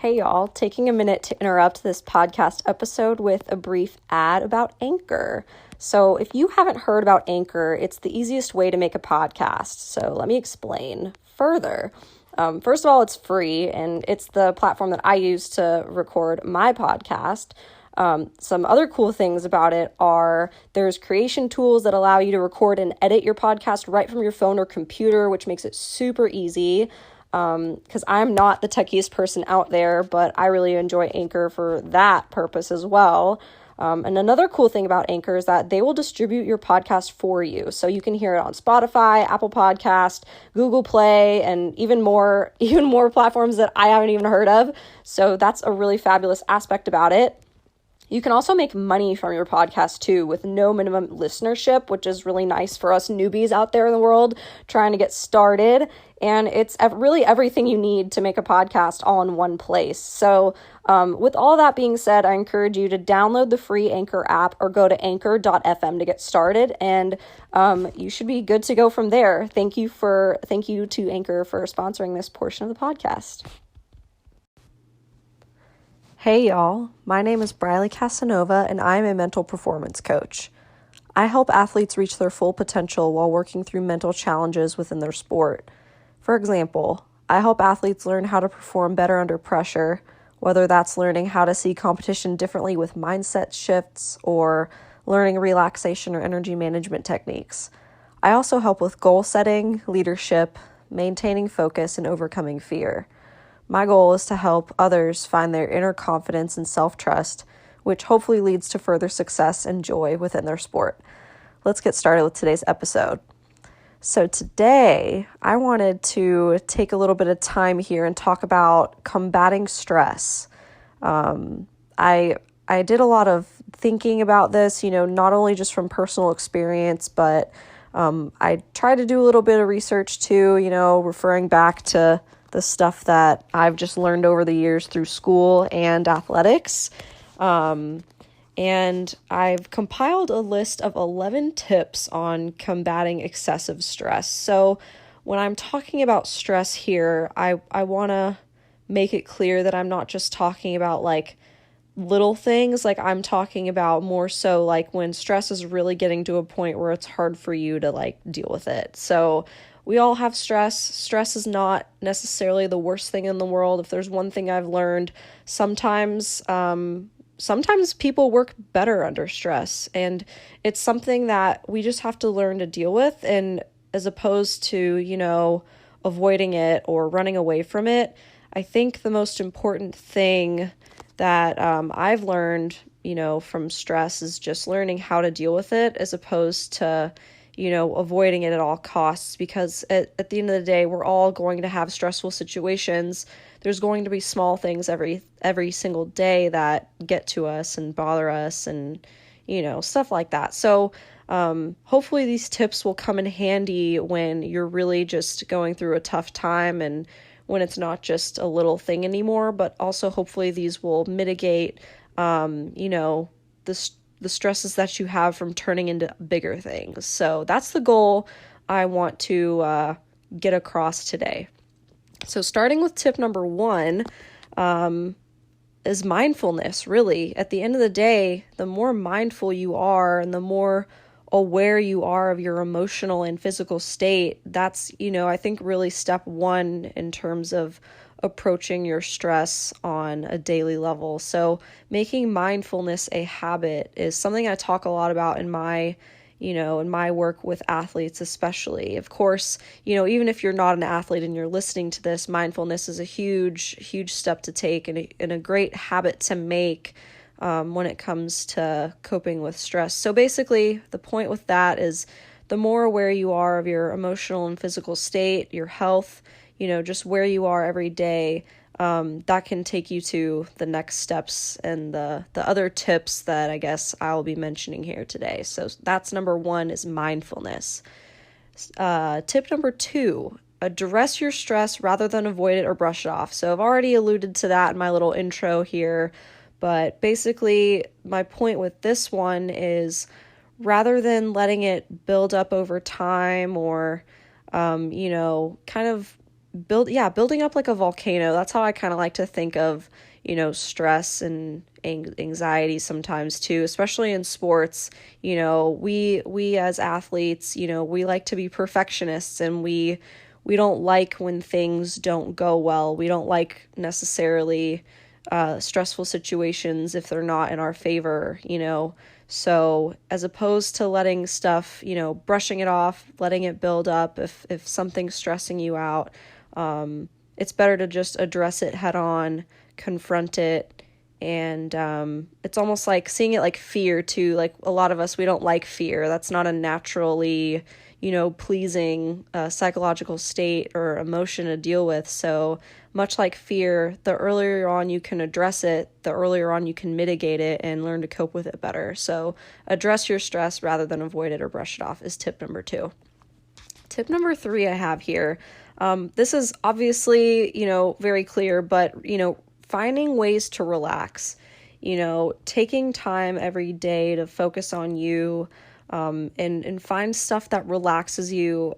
Hey y'all, taking a minute to interrupt this podcast episode with a brief ad about Anchor. So if you haven't heard about Anchor, it's the easiest way to make a podcast. So let me explain further. First of all, it's free, and it's the platform that I use to record my podcast. Some other cool things about it are there's creation tools that allow you to record and edit your podcast right from your phone or computer, which makes it super easy. Because I'm not the techiest person out there, but I really enjoy Anchor for that purpose as well. And another cool thing about Anchor is that they will distribute your podcast for you. So you can hear it on Spotify, Apple Podcast, Google Play, and even more platforms that I haven't even heard of. So that's a really fabulous aspect about it. You can also make money from your podcast too with no minimum listenership, which is really nice for us newbies out there in the world trying to get started. And it's really everything you need to make a podcast all in one place. So with all that being said, I encourage you to download the free Anchor app or go to anchor.fm to get started. And you should be good to go from there. Thank you to Anchor for sponsoring this portion of the podcast. Hey y'all, my name is Briley Casanova and I'm a mental performance coach. I help athletes reach their full potential while working through mental challenges within their sport. For example, I help athletes learn how to perform better under pressure, whether that's learning how to see competition differently with mindset shifts or learning relaxation or energy management techniques. I also help with goal setting, leadership, maintaining focus, and overcoming fear. My goal is to help others find their inner confidence and self-trust, which hopefully leads to further success and joy within their sport. Let's get started with today's episode. So today, I wanted to take a little bit of time here and talk about combating stress. I did a lot of thinking about this, not only just from personal experience, but I tried to do a little bit of research too, referring back to the stuff that I've just learned over the years through school and athletics. And I've compiled a list of 11 tips on combating excessive stress. So when I'm talking about stress here, I want to make it clear that I'm not just talking about like little things. Like I'm talking about more so like when stress is really getting to a point where it's hard for you to like deal with it. So we all have stress. Stress is not necessarily the worst thing in the world. If there's one thing I've learned, sometimes people work better under stress, and it's something that we just have to learn to deal with, and as opposed to, avoiding it or running away from it. I think the most important thing that I've learned, from stress is just learning how to deal with it as opposed to avoiding it at all costs, because at the end of the day, we're all going to have stressful situations. There's going to be small things every single day that get to us and bother us and, stuff like that. So hopefully these tips will come in handy when you're really just going through a tough time and when it's not just a little thing anymore, but also hopefully these will mitigate, the stresses that you have from turning into bigger things. So that's the goal I want to get across today. So starting with tip number 1 is mindfulness. Really, at the end of the day, the more mindful you are and the more aware you are of your emotional and physical state, that's, I think really step 1 in terms of approaching your stress on a daily level. So making mindfulness a habit is something I talk a lot about in my work with athletes, especially. Of course, even if you're not an athlete and you're listening to this, mindfulness is a huge, huge step to take and a great habit to make when it comes to coping with stress. So basically, the point with that is the more aware you are of your emotional and physical state, your health, just where you are every day, that can take you to the next steps and the other tips that I guess I'll be mentioning here today. So that's number 1 is mindfulness. Tip number 2, address your stress rather than avoid it or brush it off. So I've already alluded to that in my little intro here, but basically my point with this one is rather than letting it build up over time or, kind of building up like a volcano. That's how I kind of like to think of, stress and anxiety sometimes too, especially in sports. We as athletes, we like to be perfectionists, and we don't like when things don't go well. We don't like necessarily stressful situations if they're not in our favor. So as opposed to letting stuff, brushing it off, letting it build up, if something's stressing you out, it's better to just address it head on, confront it. And it's almost like seeing it like fear too. Like a lot of us, we don't like fear. That's not a naturally, pleasing psychological state or emotion to deal with. So much like fear, the earlier on you can address it, the earlier on you can mitigate it and learn to cope with it better. So address your stress rather than avoid it or brush it off is tip number 2. Tip number 3 I have here. This is obviously, very clear, but, finding ways to relax, taking time every day to focus on you, and find stuff that relaxes you,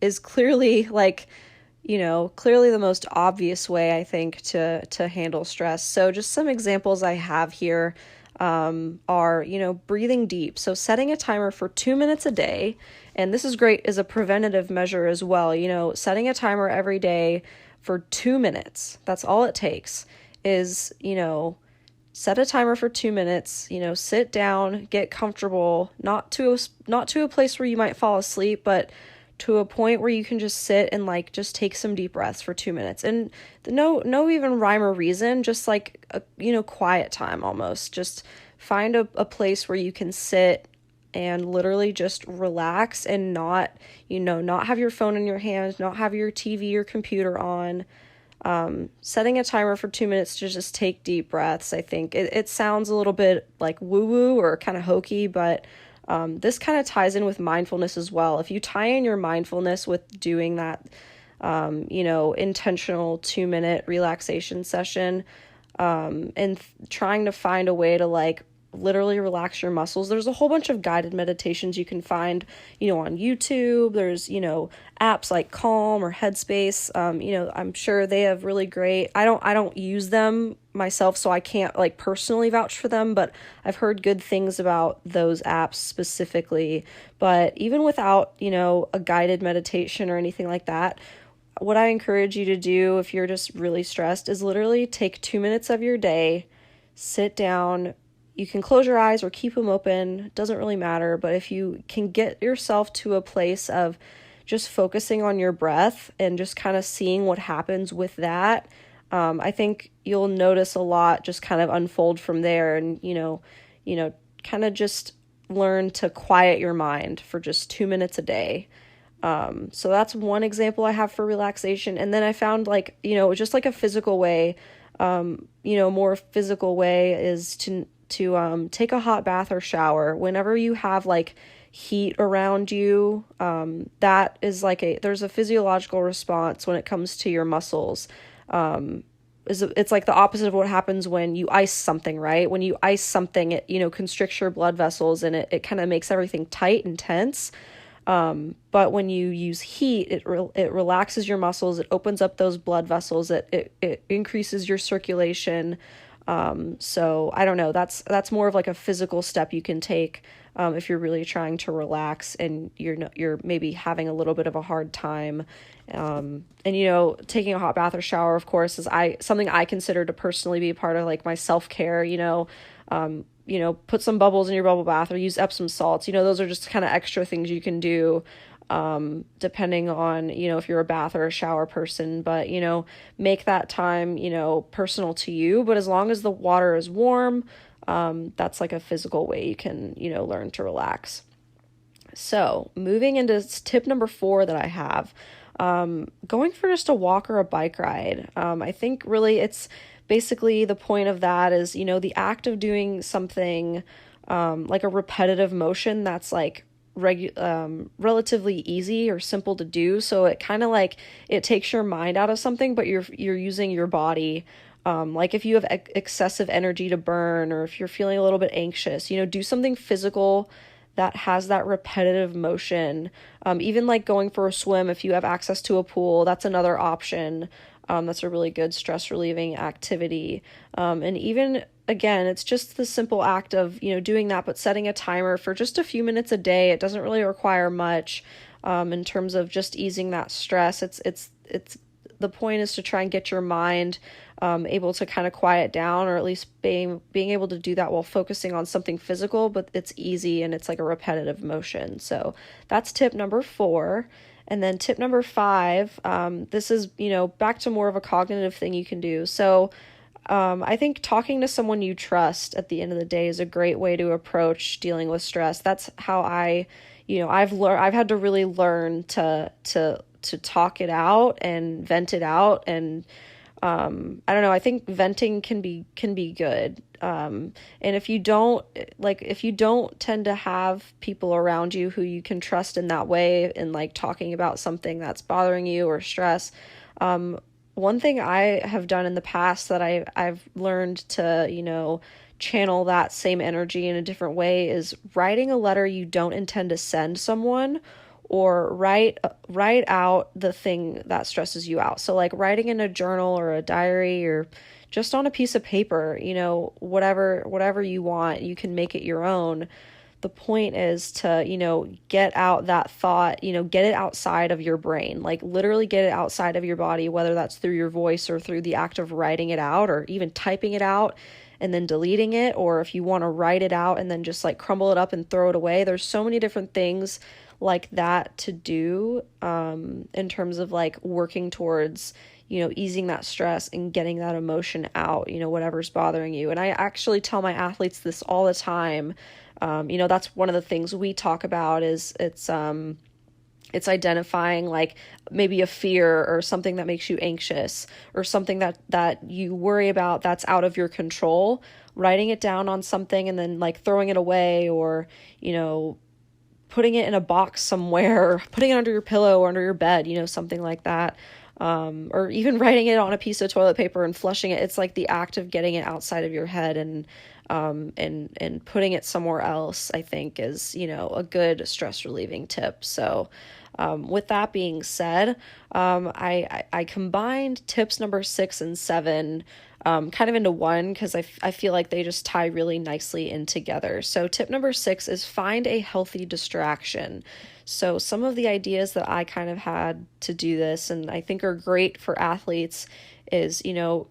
is clearly clearly the most obvious way I think to handle stress. So just some examples I have here, are, breathing deep. So setting a timer for 2 minutes a day, and this is great as a preventative measure as well. Setting a timer every day for 2 minutes. That's all it takes is, set a timer for 2 minutes, sit down, get comfortable, not to a place where you might fall asleep, but to a point where you can just sit and just take some deep breaths for 2 minutes. And no even rhyme or reason, just like a, quiet time almost. Just find a place where you can sit and literally just relax and not have your phone in your hand, not have your TV or computer on. Setting a timer for 2 minutes to just take deep breaths. I think it sounds a little bit like woo-woo or kind of hokey, but this kind of ties in with mindfulness as well. If you tie in your mindfulness with doing that, intentional 2-minute relaxation session, and trying to find a way to literally relax your muscles. There's a whole bunch of guided meditations you can find, on YouTube. There's, apps like Calm or Headspace. I'm sure they have really great, I don't use them myself, so I can't personally vouch for them, but I've heard good things about those apps specifically. But even without, a guided meditation or anything like that, what I encourage you to do if you're just really stressed is literally take 2 minutes of your day, sit down. You can close your eyes or keep them open, doesn't really matter, but if you can get yourself to a place of just focusing on your breath and just kind of seeing what happens with that, I think you'll notice a lot just kind of unfold from there, and, kind of just learn to quiet your mind for just 2 minutes a day. So that's one example I have for relaxation. And then I found just like a physical way, more physical way is to take a hot bath or shower whenever you have heat around you. That is there's a physiological response when it comes to your muscles. It's like the opposite of what happens when you ice something, right? When you ice something, it, constricts your blood vessels, and it kind of makes everything tight and tense. But when you use heat, it relaxes your muscles, it opens up those blood vessels, it increases your circulation. So I don't know, that's more of a physical step you can take, if you're really trying to relax and you're maybe having a little bit of a hard time. And taking a hot bath or shower, of course, is something I consider to personally be a part of my self-care. Put some bubbles in your bubble bath or use Epsom salts. Those are just kind of extra things you can do, depending on, if you're a bath or a shower person, but, make that time, personal to you. But as long as the water is warm, that's a physical way you can, learn to relax. So moving into tip number 4 that I have, going for just a walk or a bike ride. I think really it's basically the point of that is, the act of doing something, like a repetitive motion that's relatively easy or simple to do. So it kind of it takes your mind out of something, but you're using your body. If you have excessive energy to burn, or if you're feeling a little bit anxious, do something physical that has that repetitive motion. Even like going for a swim, if you have access to a pool, that's another option. That's a really good stress relieving activity. And even again, it's just the simple act of, doing that, but setting a timer for just a few minutes a day. It doesn't really require much in terms of just easing that stress. It's the point is to try and get your mind able to kind of quiet down, or at least being able to do that while focusing on something physical, but it's easy and it's like a repetitive motion. So that's tip number 4. And then tip number 5, this is, back to more of a cognitive thing you can do. So I think talking to someone you trust at the end of the day is a great way to approach dealing with stress. That's how I've had to really learn to talk it out and vent it out. And I don't know, I think venting can be good. And if you don't tend to have people around you who you can trust in that way, and like talking about something that's bothering you or stress, one thing I have done in the past that I've learned to, channel that same energy in a different way is writing a letter you don't intend to send someone, or write out the thing that stresses you out. So like writing in a journal or a diary, or just on a piece of paper, whatever you want, you can make it your own. The point is to, get out that thought, get it outside of your brain, like literally get it outside of your body, whether that's through your voice or through the act of writing it out, or even typing it out and then deleting it. Or if you want to write it out and then just like crumble it up and throw it away, there's so many different things like that to do in terms of like working towards, easing that stress and getting that emotion out, whatever's bothering you. And I actually tell my athletes this all the time. That's one of the things we talk about is it's identifying like maybe a fear or something that makes you anxious, or something that you worry about that's out of your control, writing it down on something and then like throwing it away, or, putting it in a box somewhere, putting it under your pillow or under your bed, something like that. Or even writing it on a piece of toilet paper and flushing it. It's like the act of getting it outside of your head and putting it somewhere else, I think is, a good stress relieving tip. So, with that being said, I combined tips number 6 and 7, kind of into one, because I feel like they just tie really nicely in together. So tip number 6 is find a healthy distraction. So some of the ideas that I kind of had to do this, and I think are great for athletes, is,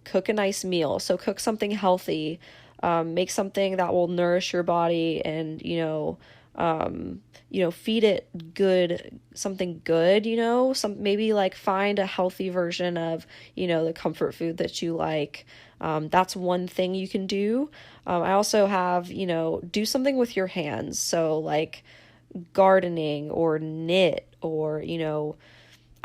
cook a nice meal. So cook something healthy, make something that will nourish your body, and, feed it something good, maybe like find a healthy version of, the comfort food that you like. That's one thing you can do. I also have, do something with your hands. So like gardening or knit, or,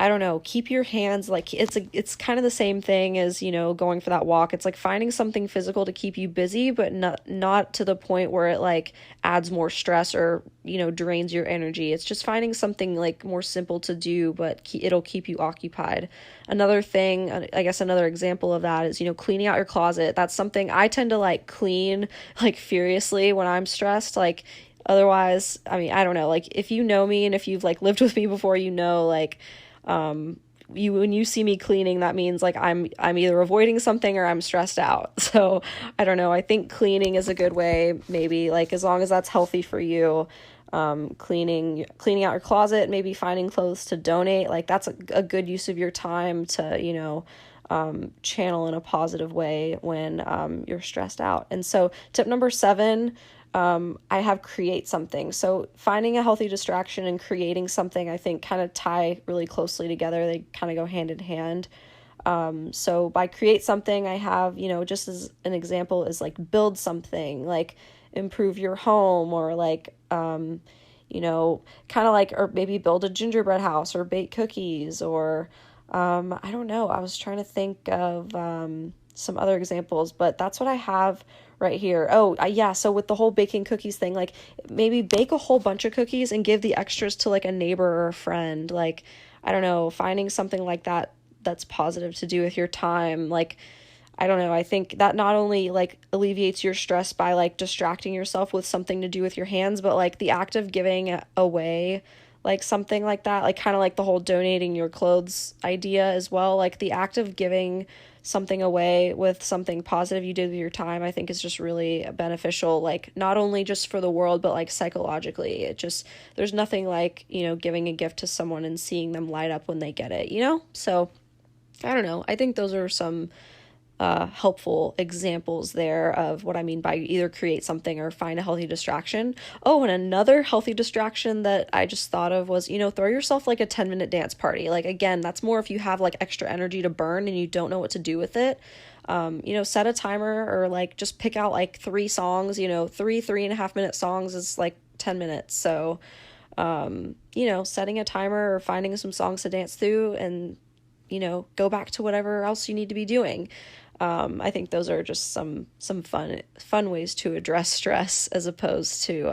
I don't know, keep your hands like it's kind of the same thing as, going for that walk. It's like finding something physical to keep you busy, but not to the point where it like adds more stress or, drains your energy. It's just finding something like more simple to do, but it'll keep you occupied. Another thing, I guess another example of that is, cleaning out your closet. That's something I tend to like clean like furiously when I'm stressed. Like otherwise, I mean, I don't know, like if you know me and if you've like lived with me before, like, when you see me cleaning, that means like I'm either avoiding something or I'm stressed out. So I don't know. I think cleaning is a good way, maybe like as long as that's healthy for you. Cleaning out your closet, maybe finding clothes to donate. Like that's a good use of your time to, channel in a positive way when, you're stressed out. And so tip number 7, I have create something. So finding a healthy distraction and creating something, I think kind of tie really closely together. They kind of go hand in hand. So by create something, I have, just as an example is like build something, like improve your home, or like, kind of like, or maybe build a gingerbread house or bake cookies, or, I don't know. I was trying to think of, some other examples, but that's what I have right here. Oh, yeah. So with the whole baking cookies thing, like maybe bake a whole bunch of cookies and give the extras to like a neighbor or a friend. Like, I don't know, finding something like that that's positive to do with your time. Like, I don't know, I think that not only like alleviates your stress by like distracting yourself with something to do with your hands, but like the act of giving away like something like that, like kind of like the whole donating your clothes idea as well, like the act of giving something away with something positive you did with your time, I think is just really beneficial, like not only just for the world, but like psychologically. It just, there's nothing like, giving a gift to someone and seeing them light up when they get it, So I don't know. I think those are some helpful examples there of what I mean by either create something or find a healthy distraction. Oh, and another healthy distraction that I just thought of was, throw yourself like a 10-minute dance party. Like, again, that's more if you have like extra energy to burn and you don't know what to do with it. Set a timer or like just pick out like 3 songs, 3.5 minute songs is like 10 minutes. So, setting a timer or finding some songs to dance through and, go back to whatever else you need to be doing. I think those are just some fun ways to address stress as opposed to,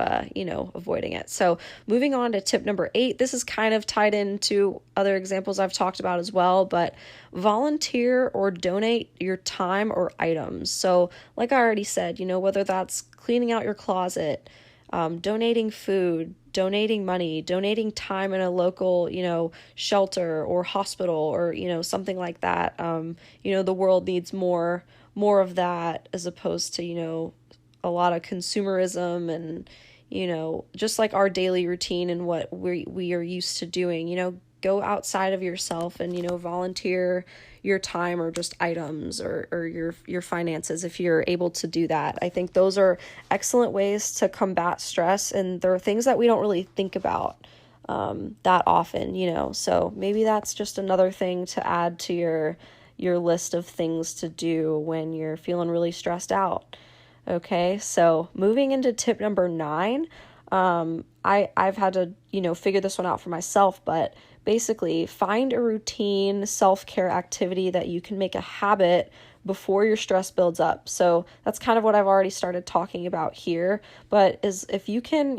avoiding it. So moving on to tip number 8, this is kind of tied into other examples I've talked about as well, but volunteer or donate your time or items. So like I already said, whether that's cleaning out your closet, donating food, donating money, donating time in a local, shelter or hospital or, something like that. The world needs more of that as opposed to, a lot of consumerism and, just like our daily routine and what we are used to doing, go outside of yourself and, volunteer your time or just items or your finances if you're able to do that. I think those are excellent ways to combat stress, and there are things that we don't really think about that often, so maybe that's just another thing to add to your list of things to do when you're feeling really stressed out. Okay, so moving into tip number 9, I've had to, figure this one out for myself, but basically find a routine self-care activity that you can make a habit before your stress builds up. So that's kind of what I've already started talking about here, but is if you can,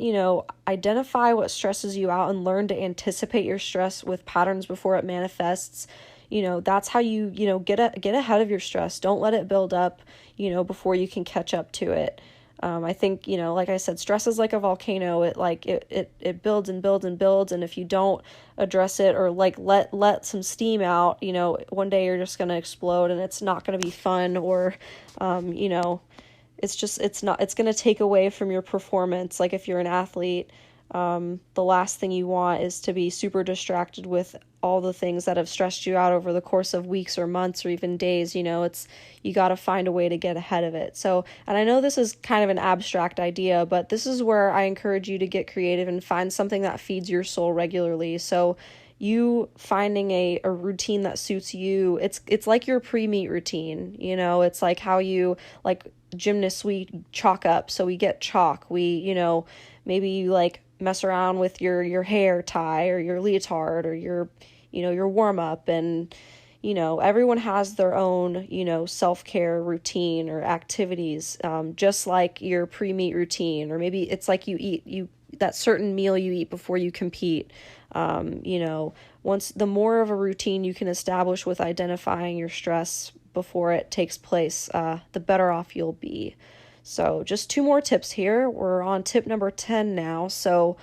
identify what stresses you out and learn to anticipate your stress with patterns before it manifests, that's how you, get ahead of your stress. Don't let it build up, before you can catch up to it. I think, like I said, stress is like a volcano. It builds and builds and builds. And if you don't address it or like let some steam out, one day you're just going to explode and it's not going to be fun or, it's going to take away from your performance. Like if you're an athlete, the last thing you want is to be super distracted with all the things that have stressed you out over the course of weeks or months or even days. You got to find a way to get ahead of it. So, and I know this is kind of an abstract idea, but this is where I encourage you to get creative and find something that feeds your soul regularly. So you finding a routine that suits you, it's like your pre-meet routine, it's like how you, like gymnasts, we chalk up. So we get chalk, maybe you like mess around with your hair tie or your leotard or your warm up, and everyone has their own self-care routine or activities, just like your pre-meet routine, or maybe it's like you that certain meal you eat before you compete. Once the more of a routine you can establish with identifying your stress before it takes place, the better off you'll be. So just 2 more tips here. We're on tip number 10 now. So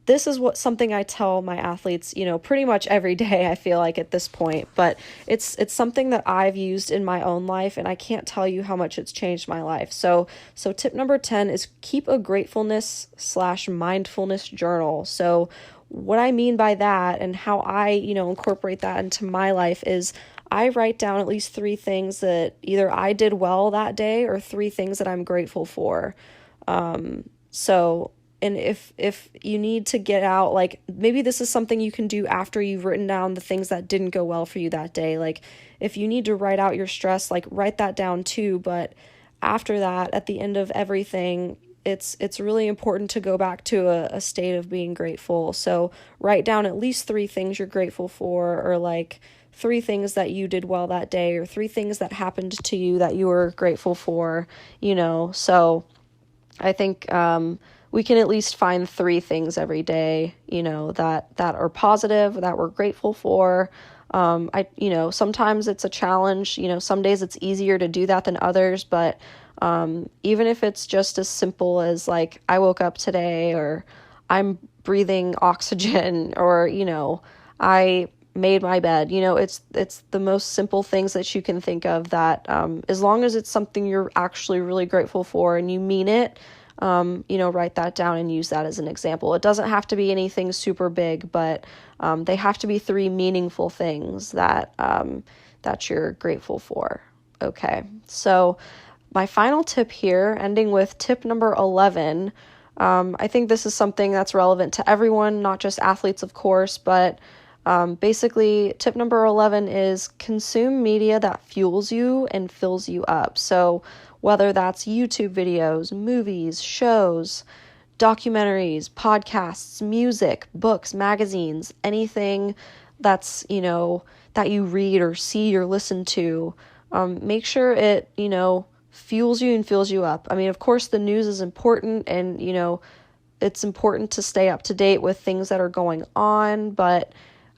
this is something I tell my athletes, pretty much every day, I feel like at this point, but it's something that I've used in my own life, and I can't tell you how much it's changed my life. So tip number 10 is keep a gratefulness/mindfulness journal. So what I mean by that and how I, incorporate that into my life is I write down at least 3 things that either I did well that day or 3 things that I'm grateful for. And if you need to get out, like maybe this is something you can do after you've written down the things that didn't go well for you that day. Like if you need to write out your stress, like write that down too. But after that, at the end of everything, it's really important to go back to a state of being grateful. So write down at least 3 things you're grateful for, or like 3 things that you did well that day, or 3 things that happened to you that you were grateful for, So I think we can at least find 3 things every day, that are positive, that we're grateful for. Sometimes it's a challenge, some days it's easier to do that than others, but even if it's just as simple as like, I woke up today, or I'm breathing oxygen, or, I made my bed, it's the most simple things that you can think of that, as long as it's something you're actually really grateful for and you mean it, write that down and use that as an example. It doesn't have to be anything super big, but they have to be 3 meaningful things that you're grateful for. Okay, so my final tip here, ending with tip number 11, I think this is something that's relevant to everyone, not just athletes, of course, but basically tip number 11 is consume media that fuels you and fills you up. So whether that's YouTube videos, movies, shows, documentaries, podcasts, music, books, magazines, anything that's, that you read or see or listen to, make sure it, fuels you and fills you up. I mean, of course, the news is important, and, it's important to stay up to date with things that are going on, but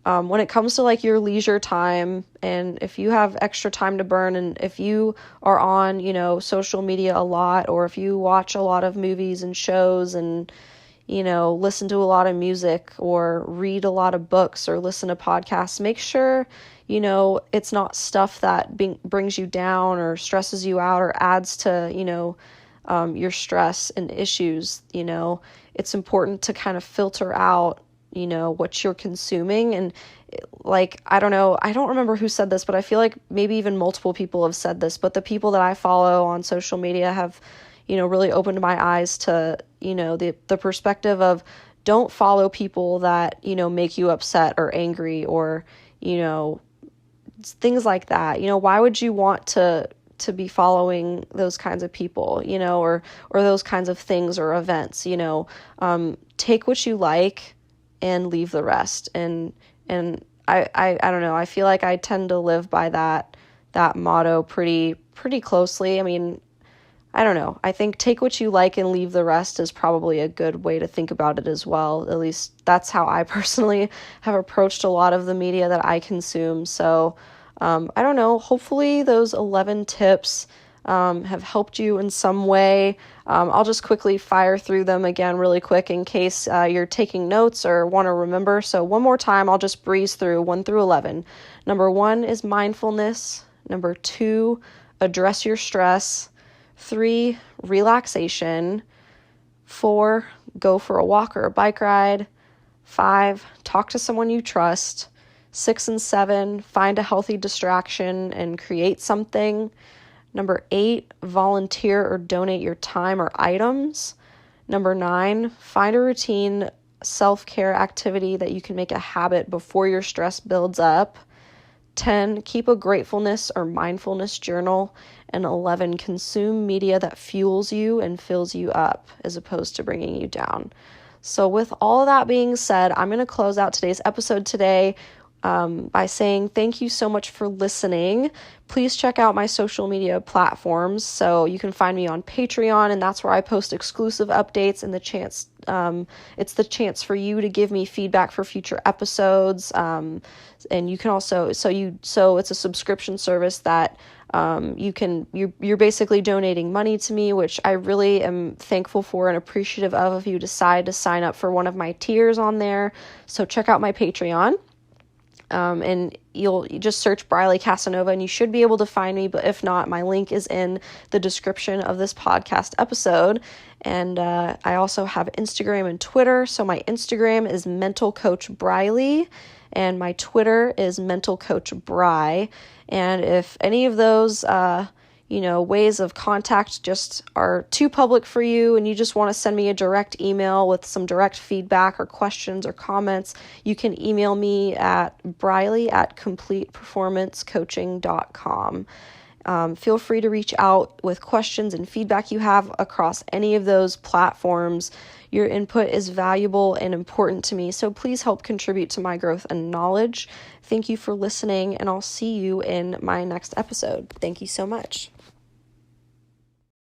when it comes to like your leisure time, and if you have extra time to burn, and if you are on, social media a lot, or if you watch a lot of movies and shows and, listen to a lot of music or read a lot of books or listen to podcasts, make sure, it's not stuff that brings you down or stresses you out or adds to, your stress and issues. It's important to kind of filter out what you're consuming. And like, I don't know, I don't remember who said this, but I feel like maybe even multiple people have said this, but the people that I follow on social media have, really opened my eyes to, the perspective of, don't follow people that, make you upset or angry, or, things like that. Why would you want to be following those kinds of people, or those kinds of things or events? Take what you like and leave the rest. And I don't know, I feel like I tend to live by that motto pretty closely. I mean, I don't know. I think take what you like and leave the rest is probably a good way to think about it as well. At least that's how I personally have approached a lot of the media that I consume. So, I don't know, hopefully those 11 tips have helped you in some way. I'll just quickly fire through them again really quick in case you're taking notes or want to remember. So one more time, I'll just breeze through 1 through 11. Number 1 is mindfulness. Number 2, address your stress. 3, relaxation. 4, go for a walk or a bike ride. 5, talk to someone you trust. 6 and 7, find a healthy distraction and create something. Number 8, volunteer or donate your time or items. Number 9, find a routine self-care activity that you can make a habit before your stress builds up. 10, keep a gratefulness or mindfulness journal. And 11, consume media that fuels you and fills you up as opposed to bringing you down. So with all of that being said, I'm going to close out today's episode today by saying thank you so much for listening. Please check out my social media platforms. So you can find me on Patreon, and that's where I post exclusive updates and it's the chance for you to give me feedback for future episodes. And you can also, so it's a subscription service that you're basically donating money to me, which I really am thankful for and appreciative of if you decide to sign up for one of my tiers on there. So check out my Patreon. And you just search Briley Casanova and you should be able to find me, but if not, my link is in the description of this podcast episode. And I also have Instagram and Twitter. So my Instagram is Mental Coach Briley and my Twitter is Mental Coach Bry. And if any of those ways of contact just are too public for you and you just want to send me a direct email with some direct feedback or questions or comments, you can email me at briley@completeperformancecoaching.com. Feel free to reach out with questions and feedback you have across any of those platforms. Your input is valuable and important to me, so please help contribute to my growth and knowledge. Thank you for listening, and I'll see you in my next episode. Thank you so much.